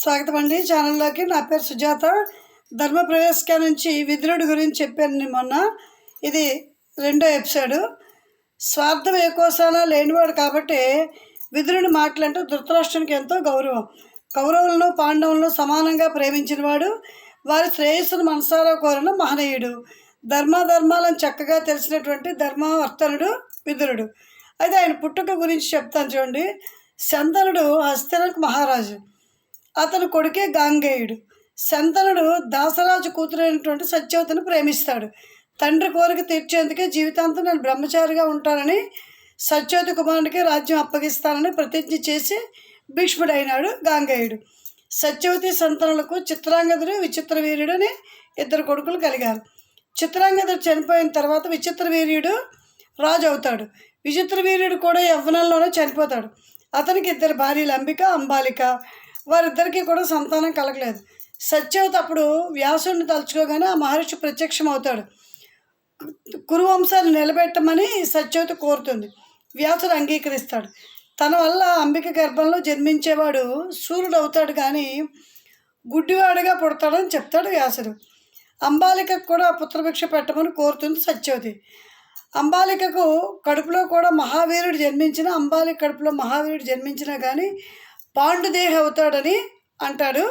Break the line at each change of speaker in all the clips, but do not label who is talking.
స్వాగతం అండి ఛానల్లోకి. నా పేరు సుజాత. ధర్మ ప్రవేశిక నుంచి విదురుడి గురించి చెప్పాను మొన్న. ఇది 2వ ఎపిసోడు. స్వార్థం ఏ కోసానా లేనివాడు కాబట్టి విదురుడి మాటలంటూ ధృతరాష్ట్రునికి ఎంతో గౌరవం. కౌరవులను పాండవులను సమానంగా ప్రేమించినవాడు, వారి శ్రేయస్సును మనసారా కోరిన మహనీయుడు, ధర్మాలను చక్కగా తెలిసినటువంటి ధర్మవర్తనుడు విదురుడు. అయితే ఆయన పుట్టుక గురించి చెప్తాను చూడండి. శంతనుడు హస్తినకు మహారాజు. అతని కొడుకే గాంగేయుడు. శంతనుడు దాసరాజు కూతురైనటువంటి సత్యవతిని ప్రేమిస్తాడు. తండ్రి కోరిక తీర్చేందుకే జీవితాంతం నేను బ్రహ్మచారిగా ఉంటానని, సత్యవతి కుమారుడికి రాజ్యం అప్పగిస్తానని ప్రతిజ్ఞ చేసి భీష్ముడైనాడు గాంగేయుడు. సత్యవతి సంతనులకు చిత్రాంగదుడు, విచిత్రవీర్యుడు అని 2 కొడుకులు కలిగారు. చిత్రాంగదుడు చనిపోయిన తర్వాత విచిత్రవీర్యుడు రాజు అవుతాడు. విచిత్రవీర్యుడు కూడా యవ్వనంలోనే చనిపోతాడు. అతనికి 2 భార్యలు, అంబిక, అంబాలిక. వారిద్దరికీ కూడా సంతానం కలగలేదు. సత్యవతి అప్పుడు వ్యాసుడిని తలుచుకోగానే ఆ మహర్షి ప్రత్యక్షం అవుతాడు. కురువంశాన్ని నిలబెట్టమని సత్యవతి కోరుతుంది. వ్యాసుడు అంగీకరిస్తాడు. తన వల్ల అంబిక గర్భంలో జన్మించేవాడు సూర్యుడు అవుతాడు, కానీ గుడ్డివాడిగా పుడతాడని చెప్తాడు వ్యాసుడు. అంబాలికకు కూడా పుత్రభిక్ష పెట్టమని కోరుతుంది సత్యవతి. అంబాలికకు కడుపులో కూడా మహావీరుడు జన్మించిన, అంబాలిక కడుపులో మహావీరుడు జన్మించినా కానీ పాండుదేహి అవుతాడని అంటాడు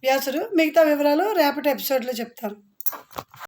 వ్యాసుడు. మిగతా వివరాలు రేపటి ఎపిసోడ్లో చెప్తాను.